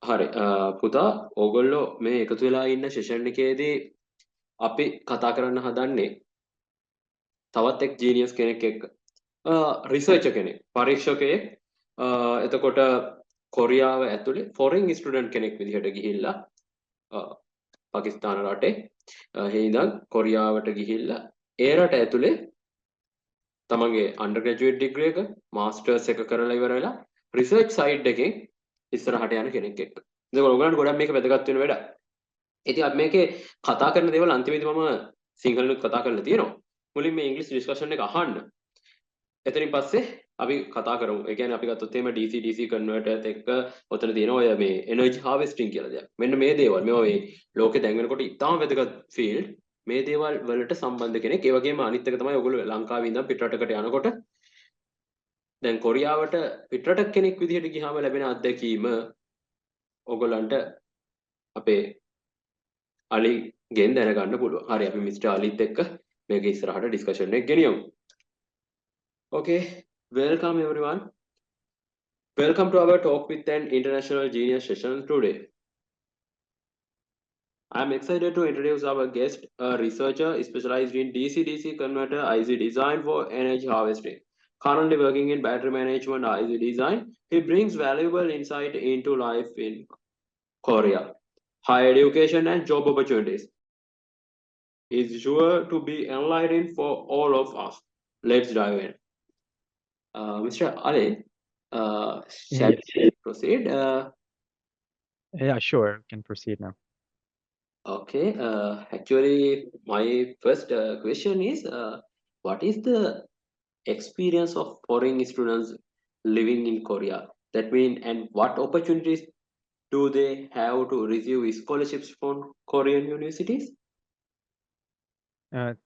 හරි පුතා ඕගොල්ලෝ මේ එකතු වෙලා ඉන්න සෙෂන් එකේදී අපි කතා කරන්න හදන්නේ තවත් එක් ජීනියස් කෙනෙක් එක්ක රිසර්චර් කෙනෙක් පරීක්ෂකයෙක් එතකොට කොරියාව ඇතුලේ ෆොරින් ස්ටුඩන්ට් කෙනෙක් විදිහට ගිහිල්ලා පාකිස්තාන රටේ ඉඳන් කොරියාවට ගිහිල්ලා ඒ රට ඇතුලේ තමන්ගේ අන්ඩර් ග්‍රැජුවේට් ඩිග්‍රී එක මාස්ටර්ස් එක කරලා ඉවර වෙලා රිසර්ච් සයිඩ් එකෙන් ඉස්සරහට යන කෙනෙක් එක්ක. ඒක ඔයගොල්ලන්ට ගොඩක් මේක වැදගත් වෙන වැඩක්. ඉතින් අපි මේකේ කතා කරන දේවල් අන්තිමේදී මම සිංහලෙන් කතා කරලා තියෙනවා. මුලින් මේ ඉංග්‍රීසි ඩිස්කෂන් එක අහන්න. එතනින් පස්සේ අපි කතා කරමු. ඒ කියන්නේ අපි ගත්තොත් එහෙම DC DC කන්වර්ටර්ස් එක්ක ඔතන තියෙන ඔය මේ එනර්ජි හාර්වෙස්ටිං කියලා දෙයක්. මෙන්න මේ දේවල් මේවා මේ ලෝකේ දැන් වෙනකොට ඉතාම වැදගත් ෆීල්ඩ්. මේ දේවල් වලට සම්බන්ධ කෙනෙක්. ඒ වගේම අනිත් එක තමයි ඔයගොල්ලෝ ලංකාවේ ඉඳන් පිටරටකට යනකොට දැන් කොරියාවට පිටරට කෙනෙක් විදිහට ගියාම ලැබෙන අත්දැකීම ඔයගොල්ලන්ට අපේ අලිගෙන් දැනගන්න පුළුවන්. හරි අපි මිස්ටර් අලිත් එක්ක මේක ඉස්සරහට ඩිස්කෂන් එක ගෙනියමු. Okay, welcome everyone. Welcome to our talk with an international genius session today. I am excited to introduce our guest, a researcher specialized in DC-DC converter IC design for energy harvesting. Currently working in battery management IC design, he brings valuable insight into life in Korea, higher education and job opportunities. He is sure to be enlightening for all of us. Let's dive in. Mr. Ali, shall we proceed? Yeah, sure. We can proceed now. Okay. Actually, my first question is, what is the experience of foreign students living in Korea? That means, and what opportunities do they have to receive scholarships from Korean universities?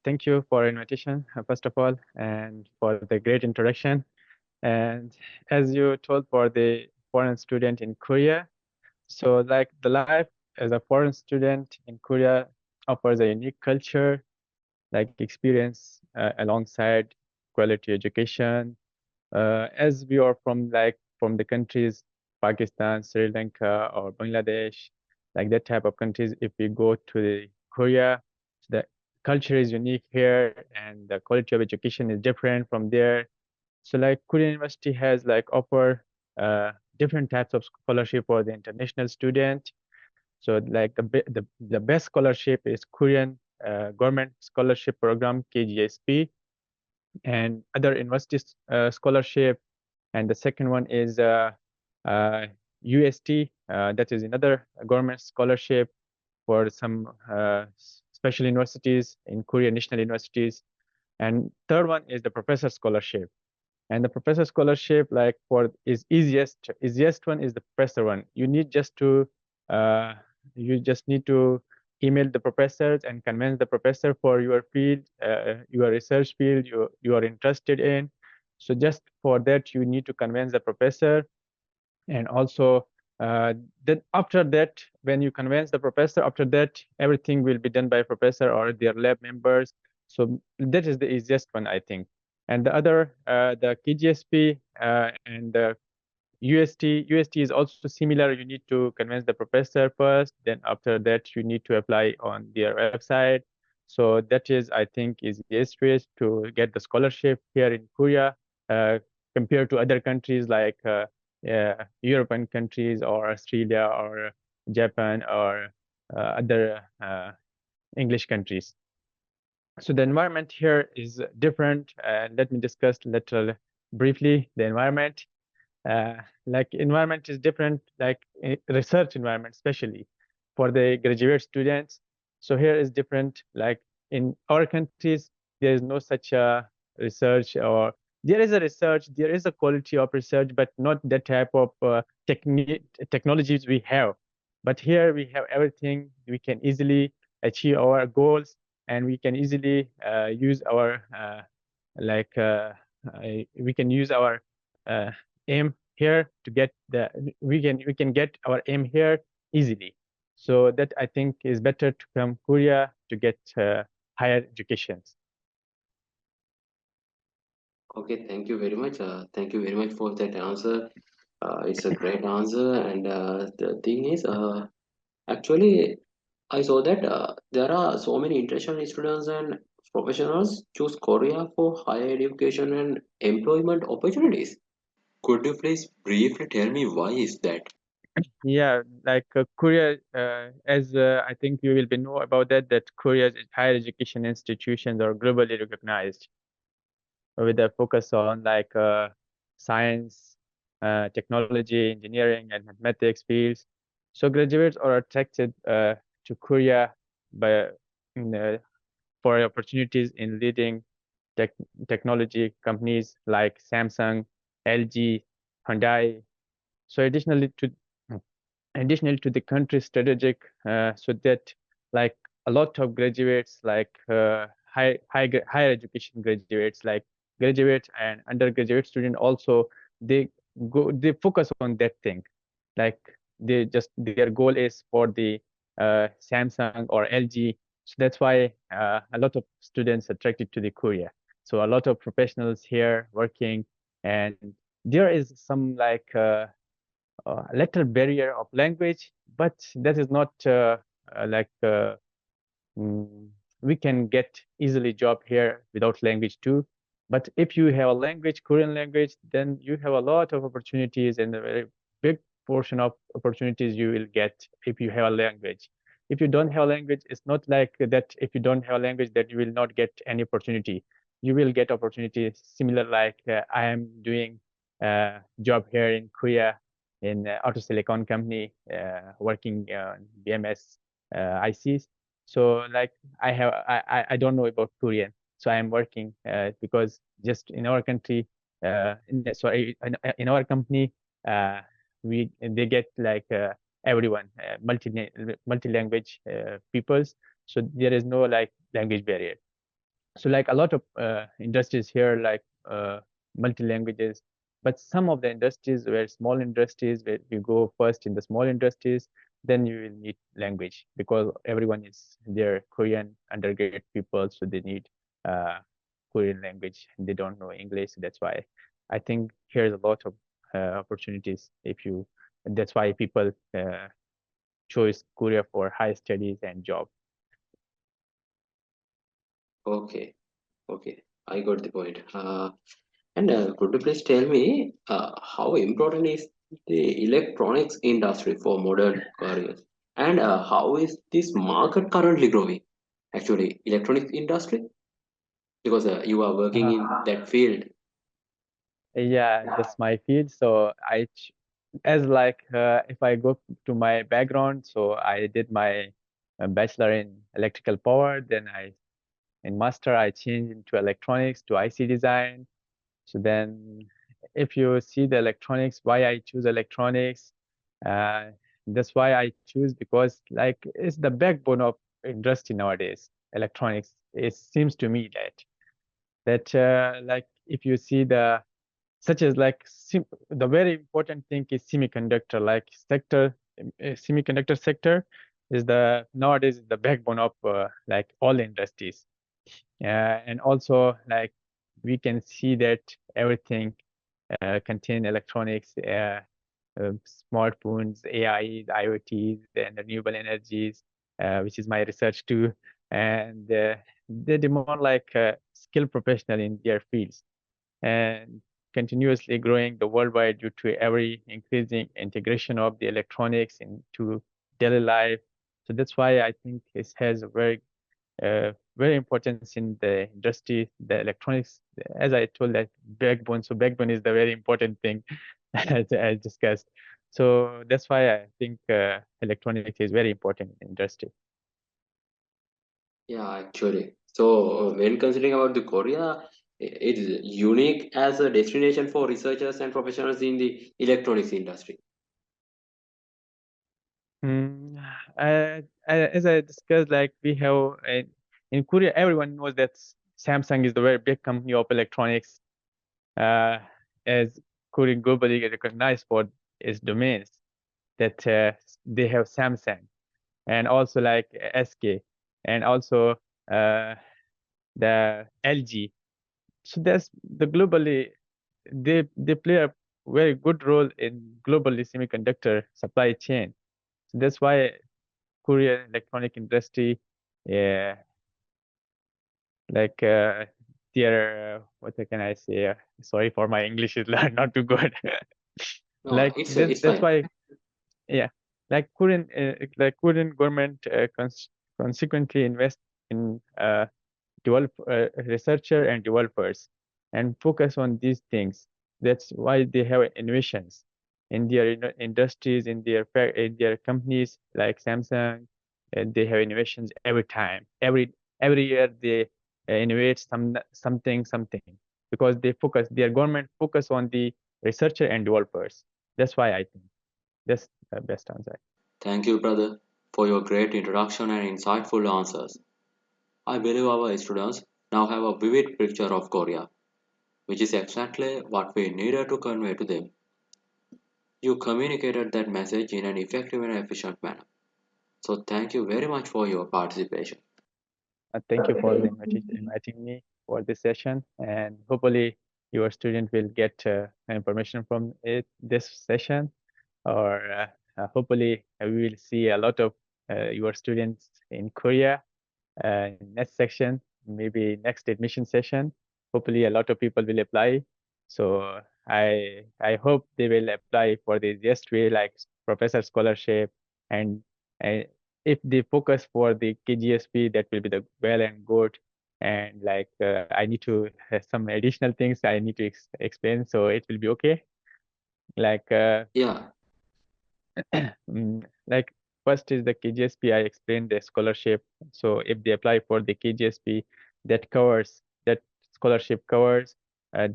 Thank you for invitation, first of all, and for the great introduction. And as you told for the foreign student in Korea, so like the life as a foreign student in Korea offers a unique culture, like experience alongside quality education. As we are from the countries Pakistan, Sri Lanka, or Bangladesh, like that type of countries, if we go to the Korea, the culture is unique here and the quality of education is different from there. So like Korean University has like offer different types of scholarship for the international student. So like the best scholarship is Korean government scholarship program KGSP, and other university scholarship, and the second one is UST, that is another government scholarship for some special universities in Korea, national universities. And third one is the professor scholarship. And the professor scholarship, like for is easiest one is the professor one. You just need to email the professors and convince the professor for your field, your research field you are interested in. So just for that, you need to convince the professor. And also then after that, when you convince the professor, after that everything will be done by professor or their lab members. So that is the easiest one, I think. And the other, the KGSP and the UST is also similar. You need to convince the professor first, then after that you need to apply on their website. So that is, I think, is the easiest way to get the scholarship here in Korea compared to other countries like European countries or Australia or Japan or other English countries. So the environment here is different. Let me discuss little briefly the environment. Like environment is different, like research environment, especially for the graduate students. So here is different, like in our countries, there is no such a research, or there is a research, there is a quality of research, but not the type of technologies we have. But here we have everything. We can easily achieve our goals, and we can easily use our we can use our aim here to get we can get our aim here easily. So that, I think, is better to come Korea to get higher educations. Okay, thank you very much. Thank you very much for that answer. It's a great answer, and the thing is, actually, I saw that there are so many international students and professionals choose Korea for higher education and employment opportunities. Could you please briefly tell me why is that? Yeah, like Korea, as I think you will be know about that, that Korea's higher education institutions are globally recognized with a focus on like science, technology, engineering, and mathematics fields. So graduates are attracted to Korea by mm, uh, for opportunities in leading tech technology companies like Samsung, LG, Hyundai. So additionally to the country's strategic, so that like a lot of graduates like higher education graduates like graduates and undergraduate student also they focus on that thing, like they just their goal is for the Samsung or LG. So that's why a lot of students attracted to the Korea. So a lot of professionals here working, and there is some like little barrier of language, but that is not like mm, we can get easily job here without language too. But if you have a language, Korean language, then you have a lot of opportunities and a very big portion of opportunities you will get if you have a language. If you don't have a language, it's not like that if you don't have a language that you will not get any opportunity. You will get opportunities similar like I am doing job here in Korea in auto silicon company working BMS ICs. So like I don't know about Korean, so I'm working because just in our country, in our company, uh, we they get like everyone multi language peoples, so there is no like language barrier. So like a lot of industries here like multi languages, but some of the industries where small industries where you go first in the small industries, then you will need language because everyone is there Korean undergraduate people, so they need uh, Korean language. They don't know English. That's why I think here's a lot of opportunities if you. That's why people choose Korea for high studies and job. Okay, okay, I got the point. And could you please tell me how important is the electronics industry for modern careers? And how is this market currently growing? Actually, electronics industry, because you are working in that field. Yeah, that's my field. So as like if I go to my background, so I did my bachelor in electrical power, then in master I changed into electronics to IC design. So then if you see the electronics, why I choose electronics, uh, that's why I choose because like it's the backbone of industry nowadays. Electronics, it seems to me that like if you see the such as like the very important thing is semiconductor like sector semiconductor sector is the nowadays the backbone of like all industries, and also like we can see that everything contain electronics, smartphones, AIs, IoTs, and renewable energies, which is my research too, and they demand like skilled professional in their fields and continuously growing the worldwide due to every increasing integration of the electronics into daily life. So that's why I think it has a very importance in the industry, the electronics, as I told that backbone. So backbone is the very important thing as I discussed. So that's why I think electronics is very important in industry. Yeah, actually. So when considering about the Korea, it is unique as a destination for researchers and professionals in the electronics industry. Mm, as I discussed, like we have in Korea, everyone knows that Samsung is the very big company of electronics, uh, as Korea globally recognized for its domains. That they have Samsung and also like SK and also uh, the LG. So that's the globally they play a very good role in global semiconductor supply chain. So that's why Korean electronic industry, yeah, like their what can I say? Sorry for my English is not too good. No, Like it's that's fine. why, yeah, like Korean government consequently invest in develop researcher and developers and focus on these things. That's why they have innovations in their industries, in in their companies like Samsung. They have innovations every time. Every year they innovate something because their government focus on the researcher and developers. That's why I think that's the best answer. Thank you, brother, for your great introduction and insightful answers. I believe our students now have a vivid picture of Korea, which is exactly what we needed to convey to them. You communicated that message in an effective and efficient manner. So, thank you very much for your participation. Thank you for inviting me for this session, and hopefully your student will get information from this session, or hopefully we will see a lot of your students in Korea next section, maybe next admission session. Hopefully, a lot of people will apply. So I hope they will apply for the easiest way, like professor scholarship, and uh, if they focus for the KGSP, that will be the well and good. And like I need to have some additional things I need to explain, so it will be okay. Like Yeah, like first is the KGSP. I explained the scholarship. So if they apply for the KGSP, that scholarship covers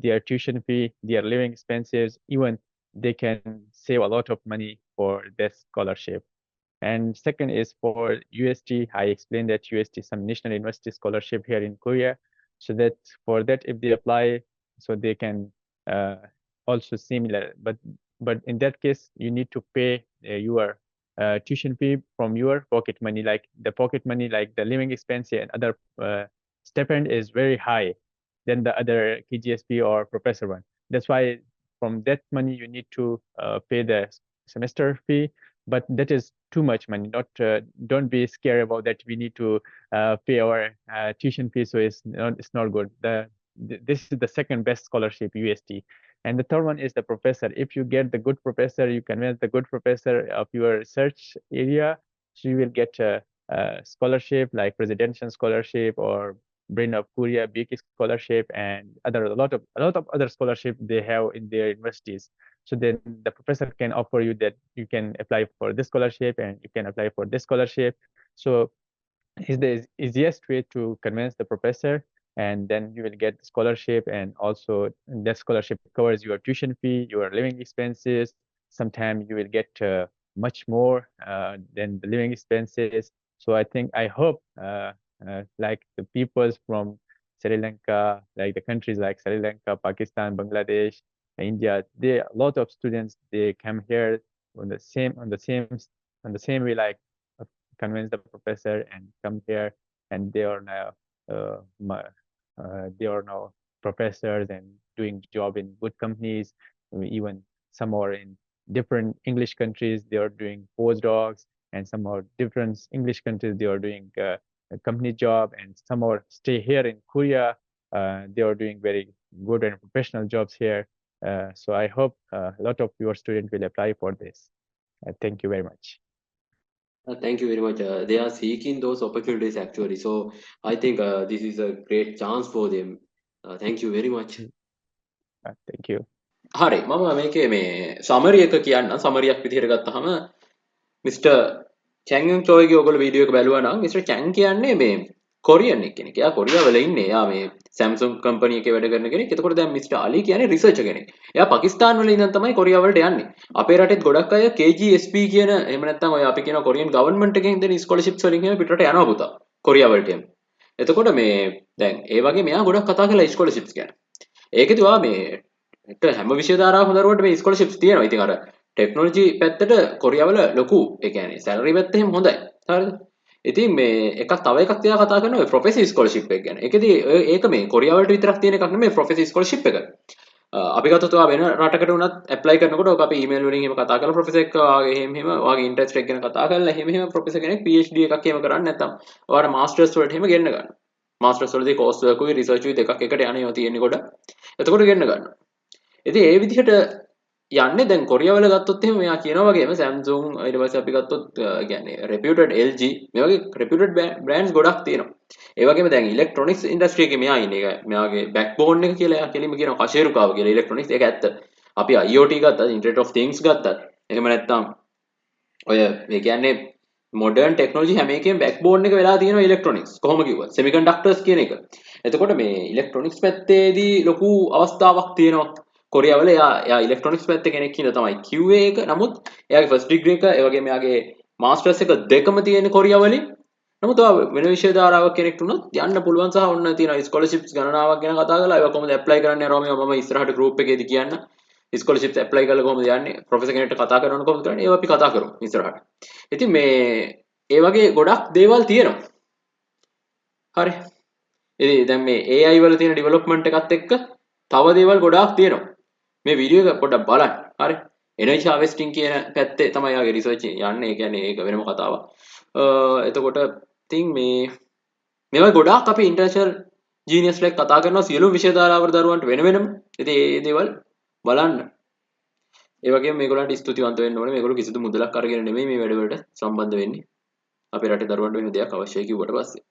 their tuition fee, their living expenses. Even they can save a lot of money for that scholarship. And second is for UST. I explained that UST is some national university scholarship here in Korea. So that for that, if they apply, so they can uh, also similar. But in that case, you need to pay your tuition fee from your pocket money. Like the pocket money, like the living expense and other stipend is very high than the other KGSP or professor one. That's why from that money you need to pay the semester fee, but that is too much money. Not don't be scared about that. We need to pay our tuition fee, so it's not good. This is the second best scholarship, UST, and the third one is the professor. If you get the good professor, you convince the good professor of your research area, so you will get a scholarship like presidential scholarship or Brain of Korea big scholarship and a lot of other scholarship they have in their universities. So then the professor can offer you that you can apply for this scholarship and you can apply for this scholarship. So is the easiest way to convince the professor, and then you will get the scholarship, and also that scholarship covers your tuition fee, your living expenses. Sometimes you will get much more than the living expenses. So I hope like the peoples from Sri Lanka, like the countries like Sri Lanka, Pakistan, Bangladesh, India, they a lot of students they come here on the same way, like convince the professor and come here, and uh, they are now professors and doing job in good companies. Even some are in different English countries, they are doing postdocs, and some are different English countries, they are doing a company job, and some are stay here in Korea. They are doing very good and professional jobs here. So I hope a lot of your students will apply for this. Thank you very much. thank you very much. They are seeking those opportunities actually. So, I think this is a great chance for them. Thank you very much. Thank you. හරි මම මේකේ මේ සමරි එක කියන්න සමරියක් විදිහට ගත්තාම mister චැන්ගන් චෝයිගේ ඔයගොල්ලෝ video එක බැලුවා නම් මිස්ටර් චැන් කියන්නේ මේ කොරියන් එක්කෙනෙක්. එයා කොරියාවල ඉන්නේ. එයා මේ Samsung කම්පැනි එකේ වැඩ කරන කෙනෙක්. එතකොට දැන් මිස්ටර් අලි කියන්නේ රිසර්චර් කෙනෙක්. එයා පාකිස්තාන් වල ඉඳන් තමයි කොරියාව වලට යන්නේ. අපේ රටෙත් ගොඩක් අය KGSP කියන එහෙම නැත්නම් ඔය අපි කියන කොරියන් ගවර්න්මන්ට් එකෙන් දෙන ස්කෝලර්ෂිප්ස් වලින් එහෙම පිටරට යනවා පුතා. කොරියාව වලට එන්න. එතකොට මේ දැන් ඒ වගේ මෙයා ගොඩක් කතා කළා ස්කෝලර්ෂිප්ස් ගැන. ඒකෙදි ඔයා මේ හැම විෂය ධාරාවකම දරුවන්ට මේ ස්කෝලර්ෂිප්ස් තියෙනවා. ඉතින් අර ටෙක්නොලොජි පැත්තට කොරියාවල ලොකු ඒ කියන්නේ සැලරි පැත්ත එහෙම හොඳයි. හරිද? ඉතින් මේ එකක් තව එකක් තියා කතා කරනවා ඔය ප්‍රොෆෙසර් ස්කෝලර්ෂිප් එක ගැන. ඒකෙදි ඒක මේ කොරියාවලට විතරක් තියෙන එකක් නෙමෙයි ප්‍රොෆෙසර් ස්කෝලර්ෂිප් එක. අපි ගත්තොත් ඔයා වෙන රටකට වුණත් ඇප්ලයි කරනකොට ඔක අපි ඊමේල් වලින් එහෙම කතා කරලා ප්‍රොෆෙසර් එක්ක වාගේ එහෙම වාගේ ඉන්ට්‍රස්ට් එක ගැන කතා කරලා එහෙම ප්‍රොෆෙසර් කෙනෙක් PhD එකක් එහෙම කරන්නේ නැත්නම් ඔයාට මාස්ටර්ස් වලට එහෙම ගෙන්න ගන්න. මාස්ටර්ස් වලදී කෝස් වර්ක් උයි රිසර්ච් උයි දෙකක් එකට යන ඒවා තියෙන්නේ කොට. එතකොට ගෙන්න ගන්න. ඉතින් ඒ විදිහට යන්නේ දැන් කොරියාවල ගත්තොත් එහෙම මෙයා කියනවා වගේම Samsung ඊට පස්සේ අපි ගත්තොත් කියන්නේ reputed LG මේ වගේ reputed brands ගොඩක් තියෙනවා. ඒ වගේම දැන් ඉලෙක්ට්‍රොනික්ස් ඉන්ඩස්ට්‍රි එකේ මෙයා ඉන්නේ. ඒක මෙයාගේ බෑක්බෝන් එක කියලා එයා කෙලින්ම කියනවා කෂේරුකාව කියලා ඉලෙක්ට්‍රොනික්ස්. ඒක ඇත්ත. අපි IoT ගත්තත් Internet of Things ගත්තත් එහෙම නැත්නම් ඔය මේ කියන්නේ මොඩර්න් ටෙක්නොලොජි හැම එකේම බෑක්බෝන් එක වෙලා තියෙනවා ඉලෙක්ට්‍රොනික්ස්. කොහොම කිව්වත් සෙමිකන්ඩක්ටර්ස් කියන එක. එතකොට මේ ඉලෙක්ට්‍රොනික්ස් පැත්තේදී ලොකු අවස්ථාවක් තියෙනවා. කොරියාවල එයා ඉලෙක්ට්‍රොනික්ස් පැත්තේ කෙනෙක් කියලා තමයි QA එක. නමුත් එයාගේ ෆස්ට් ඩිග්‍රී එක ඒ වගේම එයාගේ මාස්ටර්ස් එක දෙකම තියෙන කොරියාවලින්. නමුත් ඔයා වෙන විෂය ධාරාවක් කෙනෙක් වුණොත් යන්න පුළුවන් සහ ඔන්න තියෙන ස්කෝලර්ෂිප්ස් ගණනාවක් ගැන කතා කරලා ඒවා කොහොමද ඇප්ලයි කරන්න යනවා මම ඉස්සරහට ගෲප් එකේදී කියන්න. ස්කෝලර්ෂිප්ස් ඇප්ලයි කරලා කොහොමද යන්නේ? ප්‍රොෆෙසර් කෙනෙක්ට කතා කරනකොට කොහොමද කරන්නේ? ඒවා අපි කතා කරමු ඉස්සරහට. ඉතින් මේ ඒ වගේ ගොඩක් දේවල් තියෙනවා. හරි. ඉතින් දැන් මේ AI වල තියෙන ඩෙවලොප්මන්ට් එකත් එක්ක තව දේවල් ගොඩාක් තියෙනවා. මේ වීඩියෝ එක පොඩ්ඩක් බලන්න. හරි. එනර්ජි හාර්වෙස්ටිං කියන පැත්තේ තමයි යාගේ රිසර්ච් යන්නේ. ඒ කියන්නේ ඒක වෙනම කතාවක්. එතකොට ඉතින් මේවා ගොඩාක් අපි ඉන්ටර්නැෂනල් ජීනියස්ලා එක්ක කතා කරනවා සියලුම විෂය ධාරාවල දරුවන්ට වෙන වෙනම. ඉතින් මේ දේවල් බලන්න. ඒ වගේම මේගොල්ලන්ට ස්තුතිවන්ත වෙන්න ඕනේ. මේගොල්ලෝ කිසිදු මුදලක් අරගෙන නෙමෙයි මේ වැඩවලට සම්බන්ධ වෙන්නේ. අපේ රටේ දරුවන්ට වෙන දෙයක් අවශ්‍යයි කිව්වට පස්සේ